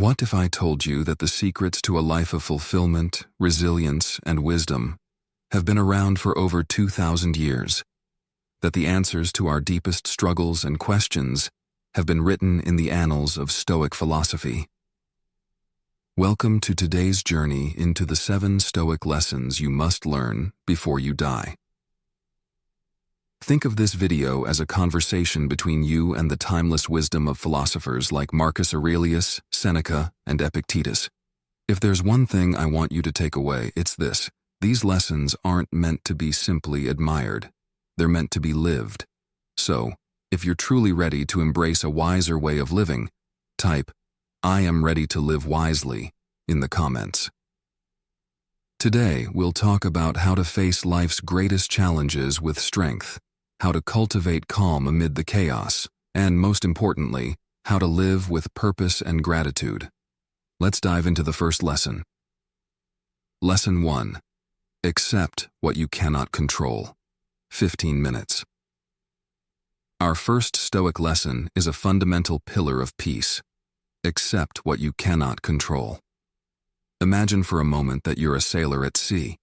What if I told you that the secrets to a life of fulfillment, resilience, and wisdom have been around for over 2,000 years? That the answers to our deepest struggles and questions have been written in the annals of Stoic philosophy? Welcome to today's journey into the 7 Stoic lessons you must learn before you die. Think of this video as a conversation between you and the timeless wisdom of philosophers like Marcus Aurelius, Seneca, and Epictetus. If there's one thing I want you to take away, it's this: these lessons aren't meant to be simply admired. They're meant to be lived. So, if you're truly ready to embrace a wiser way of living, type, "I am ready to live wisely," in the comments. Today, we'll talk about how to face life's greatest challenges with strength, how to cultivate calm amid the chaos, and most importantly, how to live with purpose and gratitude. Let's dive into the first lesson. Lesson 1. Accept what you cannot control. 15 minutes. Our first Stoic lesson is a fundamental pillar of peace. Accept what you cannot control. Imagine for a moment that you're a sailor at sea.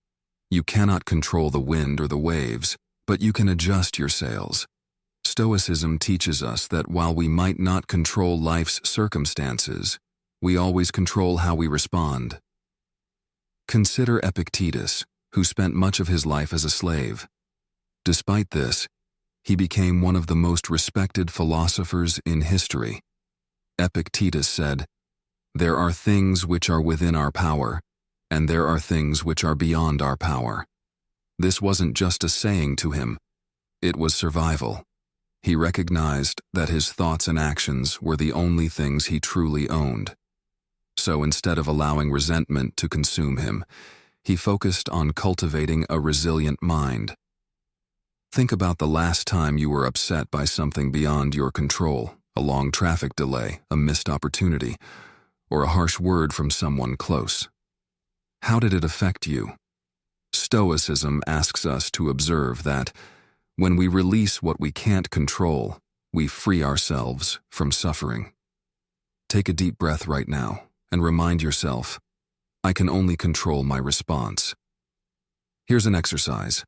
You cannot control the wind or the waves, but you can adjust your sails. Stoicism teaches us that while we might not control life's circumstances, we always control how we respond. Consider Epictetus, who spent much of his life as a slave. Despite this, he became one of the most respected philosophers in history. Epictetus said, "There are things which are within our power, and there are things which are beyond our power." This wasn't just a saying to him, it was survival. He recognized that his thoughts and actions were the only things he truly owned. So instead of allowing resentment to consume him, he focused on cultivating a resilient mind. Think about the last time you were upset by something beyond your control: a long traffic delay, a missed opportunity, or a harsh word from someone close. How did it affect you? Stoicism asks us to observe that when we release what we can't control, we free ourselves from suffering. Take a deep breath right now and remind yourself, I can only control my response. Here's an exercise.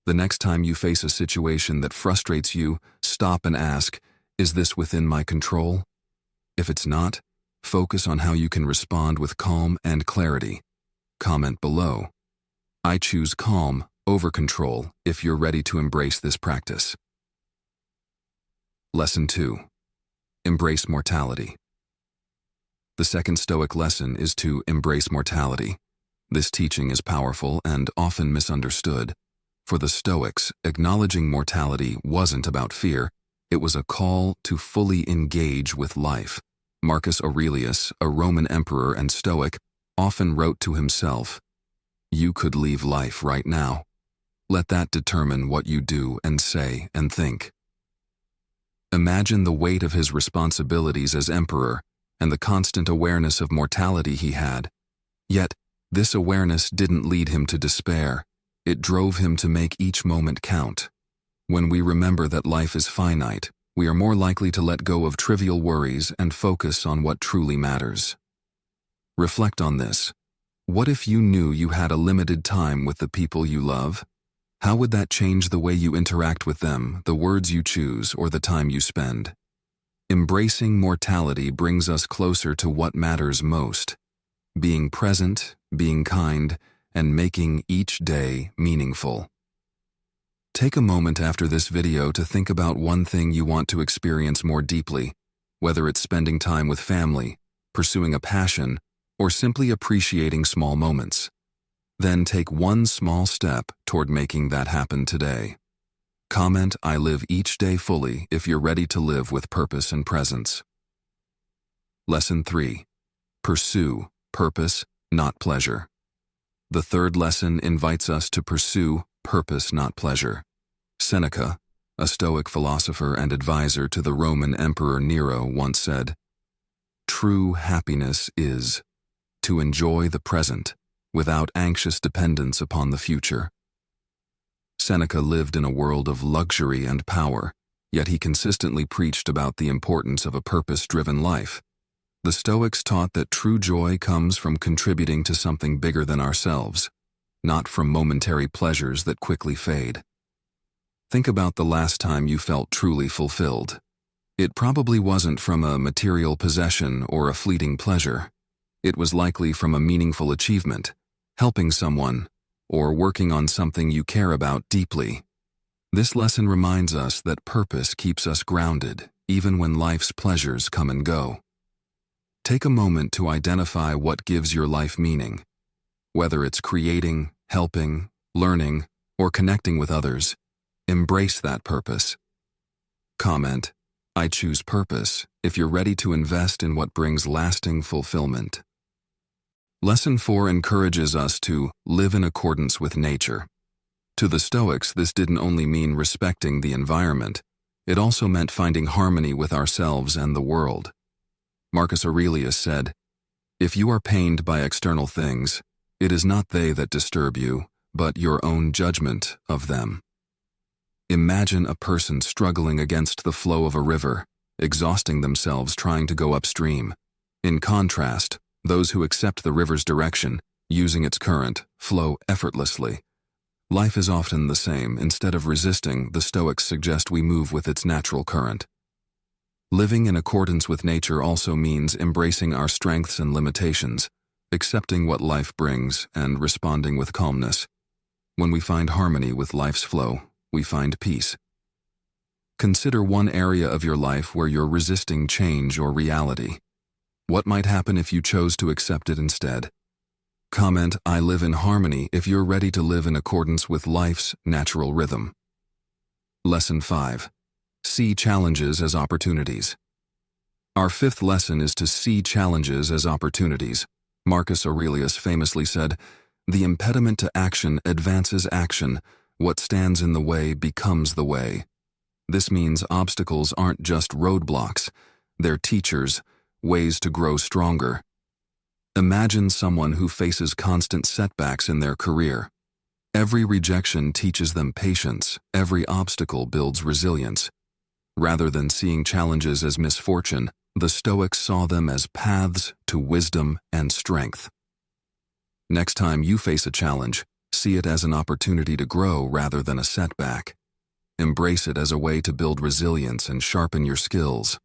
The next time you face a situation that frustrates you, stop and ask, is this within my control? If it's not, focus on how you can respond with calm and clarity. Comment below. I choose calm over control if you're ready to embrace this practice. Lesson 2. Embrace mortality. The second Stoic lesson is to embrace mortality. This teaching is powerful and often misunderstood. For the Stoics, acknowledging mortality wasn't about fear, it was a call to fully engage with life. Marcus Aurelius, a Roman emperor and Stoic, often wrote to himself, "You could leave life right now. Let that determine what you do and say and think." Imagine the weight of his responsibilities as emperor and the constant awareness of mortality he had. Yet, this awareness didn't lead him to despair. It drove him to make each moment count. When we remember that life is finite, we are more likely to let go of trivial worries and focus on what truly matters. Reflect on this. What if you knew you had a limited time with the people you love? How would that change the way you interact with them, the words you choose, or the time you spend? Embracing mortality brings us closer to what matters most: being present, being kind, and making each day meaningful. Take a moment after this video to think about one thing you want to experience more deeply, whether it's spending time with family, pursuing a passion, or simply appreciating small moments. Then take one small step toward making that happen today. Comment, "I live each day fully," if you're ready to live with purpose and presence. Lesson 3. Pursue purpose, not pleasure. The third lesson invites us to pursue purpose, not pleasure. Seneca, a Stoic philosopher and advisor to the Roman Emperor Nero, once said, "True happiness is to enjoy the present without anxious dependence upon the future." Seneca lived in a world of luxury and power, yet he consistently preached about the importance of a purpose-driven life. The Stoics taught that true joy comes from contributing to something bigger than ourselves, not from momentary pleasures that quickly fade. Think about the last time you felt truly fulfilled. It probably wasn't from a material possession or a fleeting pleasure. It was likely from a meaningful achievement, helping someone, or working on something you care about deeply. This lesson reminds us that purpose keeps us grounded, even when life's pleasures come and go. Take a moment to identify what gives your life meaning. Whether it's creating, helping, learning, or connecting with others, embrace that purpose. Comment, I choose purpose, if you're ready to invest in what brings lasting fulfillment. Lesson 4 encourages us to live in accordance with nature. To the Stoics, this didn't only mean respecting the environment, it also meant finding harmony with ourselves and the world. Marcus Aurelius said, "If you are pained by external things, it is not they that disturb you, but your own judgment of them." Imagine a person struggling against the flow of a river, exhausting themselves trying to go upstream. In contrast, those who accept the river's direction, using its current, flow effortlessly. Life is often the same. Instead of resisting, the Stoics suggest we move with its natural current. Living in accordance with nature also means embracing our strengths and limitations, accepting what life brings, and responding with calmness. When we find harmony with life's flow, we find peace. Consider one area of your life where you're resisting change or reality. What might happen if you chose to accept it instead? Comment, I live in harmony if you're ready to live in accordance with life's natural rhythm. Lesson 5. See challenges as opportunities. Our fifth lesson is to see challenges as opportunities. Marcus Aurelius famously said, "The impediment to action advances action. What stands in the way becomes the way." This means obstacles aren't just roadblocks, they're teachers, ways to grow stronger. Imagine someone who faces constant setbacks in their career. Every rejection teaches them patience, every obstacle builds resilience. Rather than seeing challenges as misfortune, the Stoics saw them as paths to wisdom and strength. Next time you face a challenge, see it as an opportunity to grow rather than a setback. Embrace it as a way to build resilience and sharpen your skills.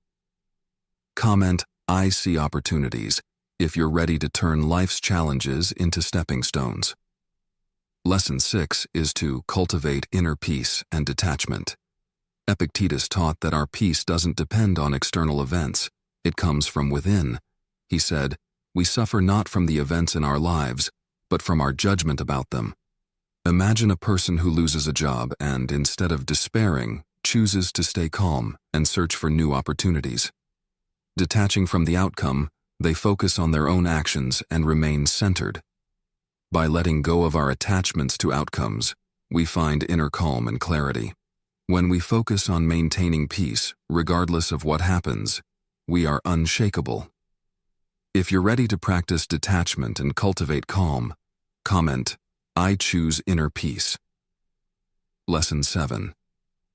Comment, I see opportunities, if you're ready to turn life's challenges into stepping stones. Lesson 6 is to cultivate inner peace and detachment. Epictetus taught that our peace doesn't depend on external events, it comes from within. He said, "We suffer not from the events in our lives, but from our judgment about them." Imagine a person who loses a job and, instead of despairing, chooses to stay calm and search for new opportunities. Detaching from the outcome, they focus on their own actions and remain centered. By letting go of our attachments to outcomes, we find inner calm and clarity. When we focus on maintaining peace, regardless of what happens, we are unshakable. If you're ready to practice detachment and cultivate calm, comment, I choose inner peace. Lesson 7.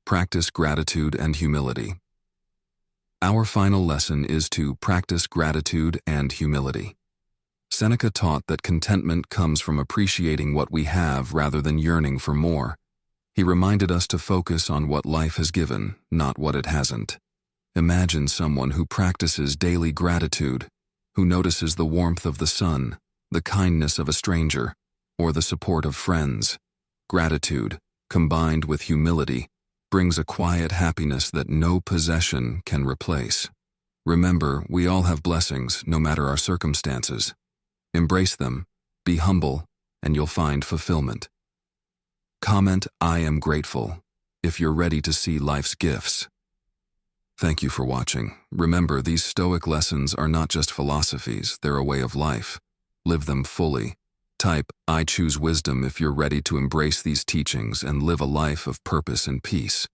Practice gratitude and humility. Our final lesson is to practice gratitude and humility. Seneca taught that contentment comes from appreciating what we have rather than yearning for more. He reminded us to focus on what life has given, not what it hasn't. Imagine someone who practices daily gratitude, who notices the warmth of the sun, the kindness of a stranger, or the support of friends. Gratitude, combined with humility, brings a quiet happiness that no possession can replace. Remember, we all have blessings, no matter our circumstances. Embrace them, be humble, and you'll find fulfillment. Comment, I am grateful, if you're ready to see life's gifts. Thank you for watching. Remember, these Stoic lessons are not just philosophies, they're a way of life. Live them fully. Type, I choose wisdom if you're ready to embrace these teachings and live a life of purpose and peace.